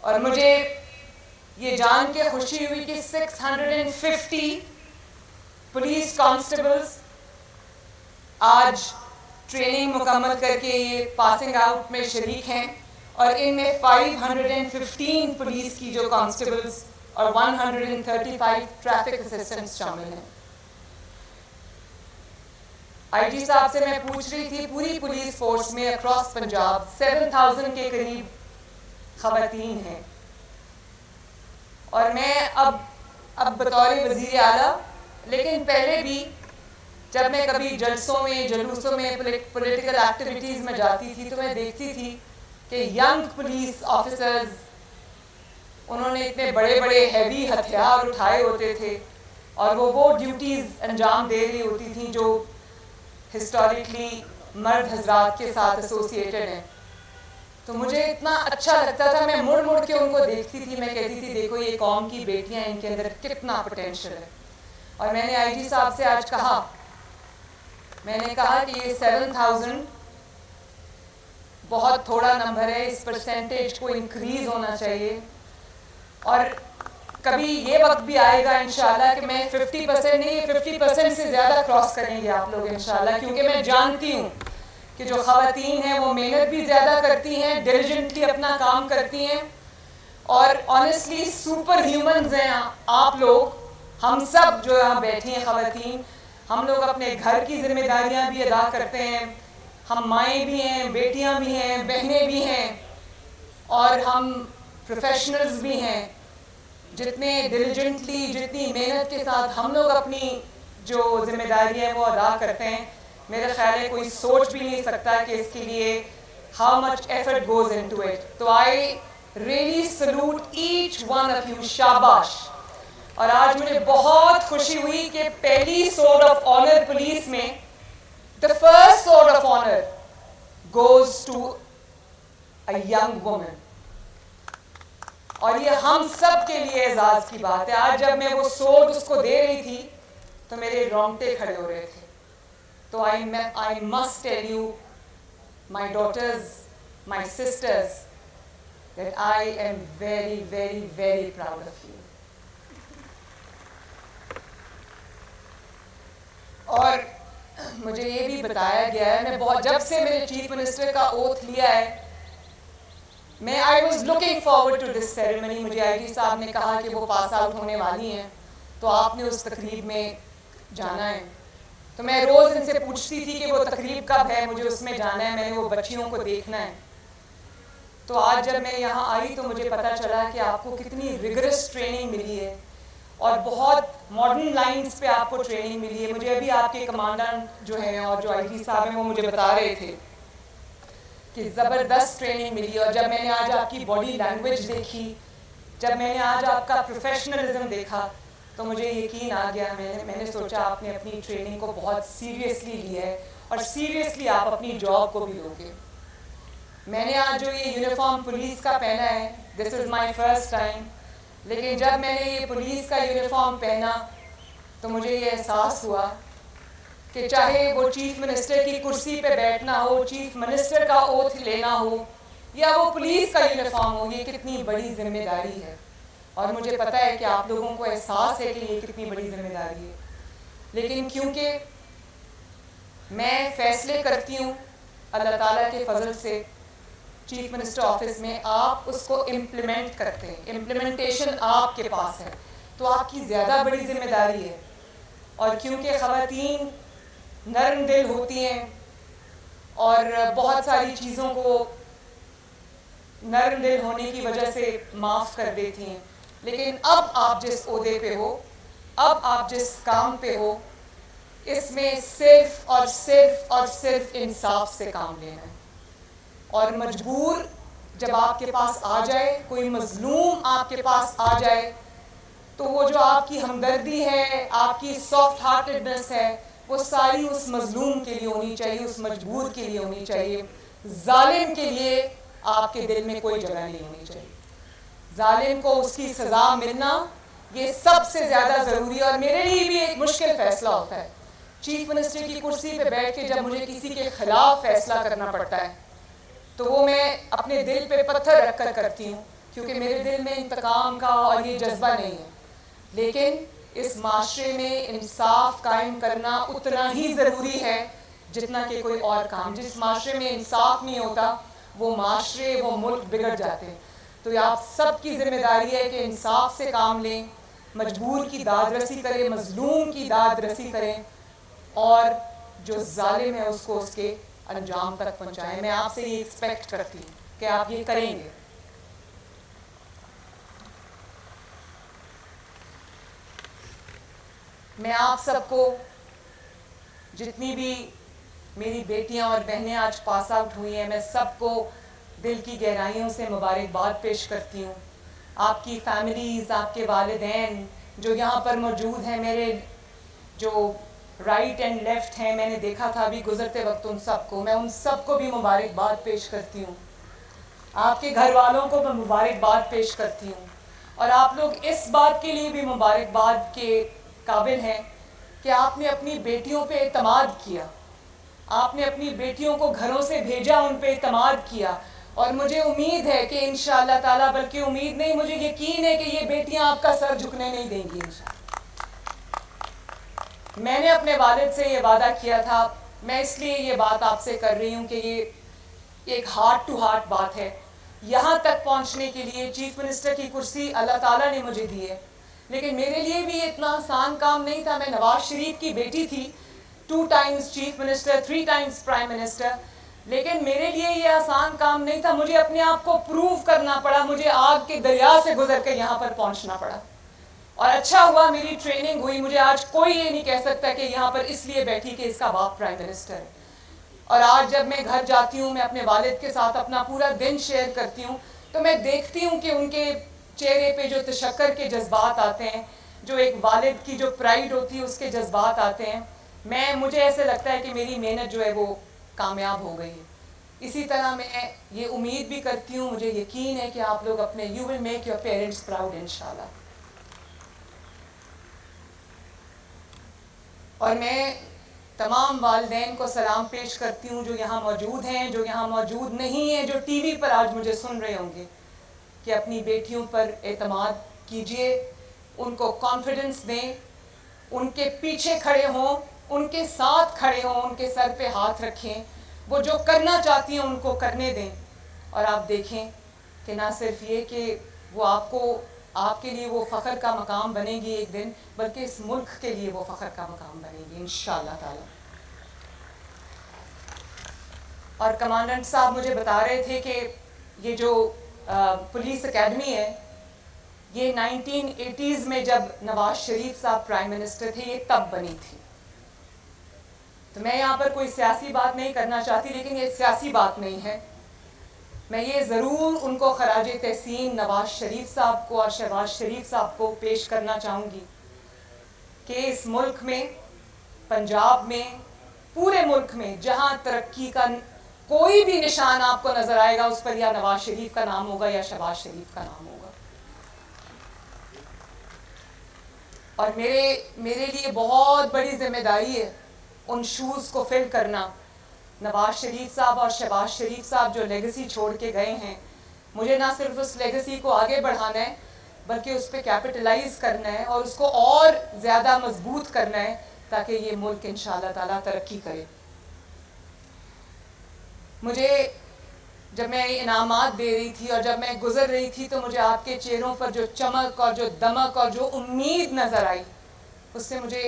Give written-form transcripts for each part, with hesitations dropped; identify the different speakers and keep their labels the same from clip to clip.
Speaker 1: اور مجھے یہ جان کے خوشی ہوئی کہ 650 پولیس کانسٹیبلز آج ٹریننگ مکمل کر کے یہ پاسنگ آؤٹ میں شریک ہیں، اور ان میں 515 پولیس کی جو کانسٹیبلز اور 135 ٹریفک اسسٹنٹس شامل ہیں۔ آئی جی صاحب سے میں پوچھ رہی تھی، پوری پولیس فورس میں اکراس پنجاب 7000 کے قریب خواتین ہیں، اور میں اب بطور وزیر اعلیٰ، لیکن پہلے بھی جب میں کبھی جلسوں میں جلوسوں میں پولیٹیکل ایکٹیویٹیز میں جاتی تھی تو میں دیکھتی تھی کہ ینگ پولیس آفیسرز، انہوں نے اتنے بڑے بڑے ہیوی ہتھیار اٹھائے ہوتے تھے، اور وہ ڈیوٹیز انجام دے رہی ہوتی تھیں جو ہسٹوریکلی مرد حضرات کے ساتھ ایسوسیٹڈ ہیں۔ تو مجھے اتنا اچھا لگتا تھا، میں مڑ مڑ کے ان کو دیکھتی تھی، میں کہتی تھی دیکھو یہ قوم کی بیٹیاں، ان کے اندر کتنا پوٹینشیل ہے۔ اور میں نے آئی جی صاحب سے آج کہا، میں نے کہا کہ یہ 7000 بہت تھوڑا نمبر ہے، اس پرسنٹیج کو انکریز ہونا چاہیے، اور کبھی یہ وقت بھی آئے گا انشاءاللہ کہ میں 50% نہیں، 50% سے زیادہ کراس کریں گے آپ لوگ انشاءاللہ، کیونکہ میں جانتی ہوں کہ جو خواتین ہیں وہ محنت بھی زیادہ کرتی ہیں، ڈیلیجنٹلی اپنا کام کرتی ہیں، اور آنیسٹلی سپر ہیومنز ہیں آپ لوگ، ہم سب جو یہاں بیٹھی ہیں خواتین، ہم لوگ اپنے گھر کی ذمہ داریاں بھی ادا کرتے ہیں، ہم مائیں بھی ہیں، بیٹیاں بھی ہیں، بہنیں بھی ہیں، اور ہم پروفیشنلز بھی ہیں۔ جتنے ڈیلیجنٹلی، جتنی محنت کے ساتھ ہم لوگ اپنی جو ذمہ داری ہے وہ ادا کرتے ہیں، میرا خیال ہے کوئی سوچ بھی نہیں سکتا کہ اس کے لیے how much effort goes into it. تو I really salute each one of you. شاباش۔ اور آج مجھے بہت خوشی ہوئی کہ پہلی سورڈ آف آنر پولیس میں the first sword of honor goes to a young woman. اور یہ ہم سب کے لیے اعزاز کی بات ہے۔ آج جب میں وہ سورڈ اس کو دے رہی تھی تو میرے رونگٹے کھڑے ہو رہے تھے۔ تو I must tell you, my daughters, my sisters, that I am very, very, very proud of you. اور مجھے یہ بھی بتایا گیا ہے، میں جب سے میں نے چیف منسٹر کا اوتھ لیا ہے، میں I was looking forward to this ceremony. مجھے آئی جی صاحب نے کہا کہ وہ پاس آؤٹ ہونے والی ہیں تو آپ نے اس تقریب میں جانا ہے، تو میں روز ان سے پوچھتی تھی کہ وہ تقریب کب ہے، مجھے اس میں جانا ہے، میں نے وہ بچیوں کو دیکھنا ہے۔ تو آج جب میں یہاں آئی تو مجھے پتا چلا کہ آپ کو کتنی ریگرس ٹریننگ ملی ہے، اور بہت ماڈرن لائنز پہ آپ کو ٹریننگ ملی ہے۔ مجھے ابھی آپ کے کمانڈنٹ جو ہیں اور جو آئی جی صاحب ہیں وہ مجھے بتا رہے تھے کہ زبردست ٹریننگ ملی، اور جب میں نے آج آپ کی باڈی لینگویج دیکھی، جب میں نے آج آپ کا پروفیشنلزم دیکھا تو مجھے یقین آ گیا، میں نے سوچا آپ نے اپنی ٹریننگ کو بہت سیریسلی لیا ہے، اور سیریسلی آپ اپنی جاب کو بھی لو گے۔ میں نے آج جو یہ یونیفارم پولیس کا پہنا ہے، دس از مائی فرسٹ ٹائم، لیکن جب میں نے یہ پولیس کا یونیفارم پہنا تو مجھے یہ احساس ہوا کہ چاہے وہ چیف منسٹر کی کرسی پہ بیٹھنا ہو، چیف منسٹر کا اوتھ لینا ہو، یا وہ پولیس کا یونیفارم ہو، یہ کتنی بڑی ذمہ داری ہے، اور مجھے پتہ ہے کہ آپ لوگوں کو احساس ہے کہ یہ کتنی بڑی ذمہ داری ہے، لیکن کیونکہ میں فیصلے کرتی ہوں اللہ تعالیٰ کے فضل سے چیف منسٹر آفس میں، آپ اس کو امپلیمنٹ کرتے ہیں، امپلیمنٹیشن آپ کے پاس ہے، تو آپ کی زیادہ بڑی ذمہ داری ہے۔ اور کیونکہ خواتین نرم دل ہوتی ہیں اور بہت ساری چیزوں کو نرم دل ہونے کی وجہ سے معاف کر دیتی ہیں، لیکن اب آپ جس عہدے پہ ہو، اب آپ جس کام پہ ہو، اس میں صرف اور صرف اور صرف انصاف سے کام لینا ہے، اور مجبور جب آپ کے پاس آ جائے، کوئی مظلوم آپ کے پاس آ جائے، تو وہ جو آپ کی ہمدردی ہے، آپ کی سافٹ ہارٹڈنس ہے، وہ ساری اس مظلوم کے لیے ہونی چاہیے، اس مجبور کے لیے ہونی چاہیے۔ ظالم کے لیے آپ کے دل میں کوئی جگہ نہیں ہونی چاہیے۔ ظالم کو اس کی سزا ملنا یہ سب سے زیادہ ضروری ہے، اور میرے لیے بھی ایک مشکل فیصلہ ہوتا ہے چیف منسٹر کی کرسی پہ بیٹھ کے جب مجھے کسی کے خلاف فیصلہ کرنا پڑتا ہے، تو وہ میں اپنے دل پہ پتھر رکھ کر کرتی ہوں کیونکہ میرے دل میں انتقام کا اور یہ جذبہ نہیں ہے، لیکن اس معاشرے میں انصاف قائم کرنا اتنا ہی ضروری ہے جتنا کہ کوئی اور کام۔ جس معاشرے میں انصاف نہیں ہوتا وہ معاشرے، وہ ملک بگڑ جاتے ہیں۔ تو یہ آپ سب کی ذمہ داری ہے کہ انصاف سے کام لیں، مجبور کی داد رسی کریں، مظلوم کی داد رسی کریں، اور جو ظالم ہے اس کو اس کے انجام تک پہنچائیں۔ میں آپ سے یہ ایکسپیکٹ کرتی ہوں کہ آپ یہ کریں گے۔ میں آپ سب کو، جتنی بھی میری بیٹیاں اور بہنیں آج پاس آؤٹ ہوئی ہیں، میں سب کو دل کی گہرائیوں سے مبارکباد پیش کرتی ہوں۔ آپ کی فیملیز، آپ کے والدین جو یہاں پر موجود ہیں، میرے جو رائٹ اینڈ لیفٹ ہیں، میں نے دیکھا تھا ابھی گزرتے وقت ان سب کو، میں ان سب کو بھی مبارکباد پیش کرتی ہوں۔ آپ کے گھر والوں کو میں مبارکباد پیش کرتی ہوں، اور آپ لوگ اس بات کے لیے بھی مبارکباد کے قابل ہیں کہ آپ نے اپنی بیٹیوں پہ اعتماد کیا، آپ نے اپنی بیٹیوں کو گھروں سے بھیجا، ان پہ اعتماد کیا، اور مجھے امید ہے کہ انشاءاللہ تعالیٰ، بلکہ امید نہیں، مجھے یقین ہے کہ یہ بیٹیاں آپ کا سر جھکنے نہیں دیں گی انشاءاللہ۔ میں نے اپنے والد سے یہ وعدہ کیا تھا، میں اس لیے یہ بات آپ سے کر رہی ہوں کہ یہ ایک ہارٹ ٹو ہارٹ بات ہے۔ یہاں تک پہنچنے کے لیے چیف منسٹر کی کرسی اللہ تعالیٰ نے مجھے دی ہے، لیکن میرے لیے بھی یہ اتنا آسان کام نہیں تھا۔ میں نواز شریف کی بیٹی تھی، 2 Times chief minister, 3 Times prime minister, لیکن میرے لیے یہ آسان کام نہیں تھا۔ مجھے اپنے آپ کو پروو کرنا پڑا، مجھے آگ کے دریا سے گزر کے یہاں پر پہنچنا پڑا، اور اچھا ہوا میری ٹریننگ ہوئی۔ مجھے آج کوئی یہ نہیں کہہ سکتا کہ یہاں پر اس لیے بیٹھی کہ اس کا باپ پرائم منسٹر ہے۔ اور آج جب میں گھر جاتی ہوں، میں اپنے والد کے ساتھ اپنا پورا دن شیئر کرتی ہوں، تو میں دیکھتی ہوں کہ ان کے چہرے پہ جو تشکر کے جذبات آتے ہیں، جو ایک والد کی جو پرائیڈ ہوتی ہے اس کے جذبات آتے ہیں۔ مجھے ایسے لگتا ہے کہ میری محنت جو ہے وہ کامیاب ہو گئی ہے۔ اسی طرح میں یہ امید بھی کرتی ہوں، مجھے یقین ہے کہ آپ لوگ اپنے you will make your parents proud انشاءاللہ۔ اور میں تمام والدین کو سلام پیش کرتی ہوں جو یہاں موجود ہیں، جو یہاں موجود نہیں ہیں، جو ٹی وی پر آج مجھے سن رہے ہوں گے، کہ اپنی بیٹیوں پر اعتماد کیجئے، ان کو کانفیڈنس دیں، ان کے پیچھے کھڑے ہوں، ان کے ساتھ کھڑے ہوں، ان کے سر پہ ہاتھ رکھیں، وہ جو کرنا چاہتی ہیں ان کو کرنے دیں، اور آپ دیکھیں کہ نہ صرف یہ کہ وہ آپ کے لیے وہ فخر کا مقام بنے گی ایک دن، بلکہ اس ملک کے لیے وہ فخر کا مقام بنے گی انشاءاللہ تعالی۔ اور کمانڈنٹ صاحب مجھے بتا رہے تھے کہ یہ جو پولیس اکیڈمی ہے، یہ 1980s میں جب نواز شریف صاحب پرائم منسٹر تھے، یہ تب بنی تھی۔ تو میں یہاں پر کوئی سیاسی بات نہیں کرنا چاہتی، لیکن یہ سیاسی بات نہیں ہے۔ میں یہ ضرور ان کو خراج تحسین نواز شریف صاحب کو اور شہباز شریف صاحب کو پیش کرنا چاہوں گی کہ اس ملک میں، پنجاب میں، پورے ملک میں جہاں ترقی کا کوئی بھی نشان آپ کو نظر آئے گا، اس پر یا نواز شریف کا نام ہوگا یا شہباز شریف کا نام ہوگا۔ اور میرے لیے بہت بڑی ذمہ داری ہے ان شوز کو فل کرنا۔ نواز شریف صاحب اور شہباز شریف صاحب جو لیگیسی چھوڑ کے گئے ہیں، مجھے نہ صرف اس لیگیسی کو آگے بڑھانا ہے، بلکہ اس پہ کیپٹلائز کرنا ہے اور اس کو اور زیادہ مضبوط کرنا ہے، تاکہ یہ ملک انشاءاللہ تعالیٰ ترقی کرے۔ مجھے جب میں انعامات دے رہی تھی اور جب میں گزر رہی تھی، تو مجھے آپ کے چہروں پر جو چمک اور جو دمک اور جو امید نظر آئی، اس سے مجھے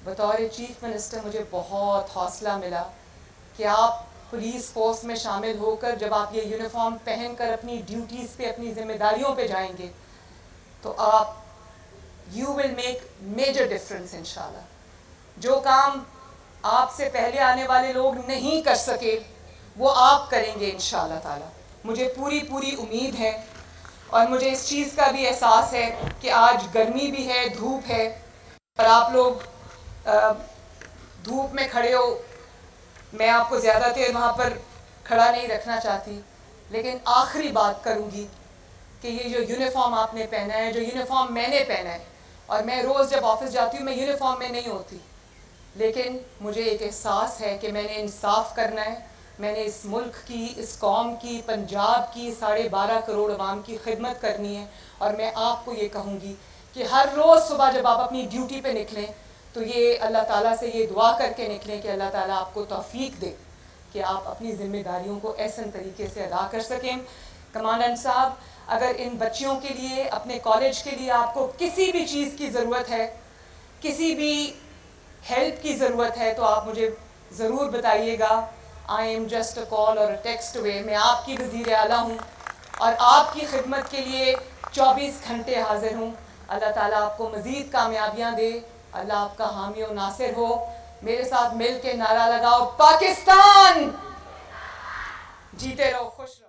Speaker 1: بطور چیف منسٹر مجھے بہت حوصلہ ملا کہ آپ پولیس فورس میں شامل ہو کر جب آپ یہ یونیفارم پہن کر اپنی ڈیوٹیز پہ، اپنی ذمہ داریوں پہ جائیں گے، تو you will make major difference انشاءاللہ۔ جو کام آپ سے پہلے آنے والے لوگ نہیں کر سکے، وہ آپ کریں گے انشاءاللہ تعالیٰ۔ مجھے پوری امید ہے، اور مجھے اس چیز کا بھی احساس ہے کہ آج گرمی بھی ہے، دھوپ ہے، اور آپ لوگ دھوپ میں کھڑے ہو۔ میں آپ کو زیادہ دیر وہاں پر کھڑا نہیں رکھنا چاہتی، لیکن آخری بات کروں گی کہ یہ جو یونیفارم آپ نے پہنا ہے، جو یونیفارم میں نے پہنا ہے، اور میں روز جب آفس جاتی ہوں میں یونیفارم میں نہیں ہوتی، لیکن مجھے ایک احساس ہے کہ میں نے انصاف کرنا ہے، میں نے اس ملک کی، اس قوم کی، پنجاب کی 12.5 کروڑ عوام کی خدمت کرنی ہے، اور میں آپ کو یہ کہوں گی کہ ہر روز صبح جب آپ اپنی ڈیوٹی پہ نکلیں تو یہ اللہ تعالیٰ سے یہ دعا کر کے نکلیں کہ اللہ تعالیٰ آپ کو توفیق دے کہ آپ اپنی ذمہ داریوں کو احسن طریقے سے ادا کر سکیں۔ کمانڈنٹ صاحب، اگر ان بچیوں کے لیے، اپنے کالج کے لیے آپ کو کسی بھی چیز کی ضرورت ہے، کسی بھی ہیلپ کی ضرورت ہے تو آپ مجھے ضرور بتائیے گا۔ آئی ایم جسٹ اے کال اور اے ٹیکسٹ اوے۔ میں آپ کی وزیر اعلیٰ ہوں اور آپ کی خدمت کے لیے 24 گھنٹے حاضر ہوں۔ اللہ تعالیٰ آپ کو مزید کامیابیاں دے، اللہ آپ کا حامی و ناصر ہو۔ میرے ساتھ مل کے نعرہ لگاؤ، پاکستان! جیتے رہو، خوش رہو۔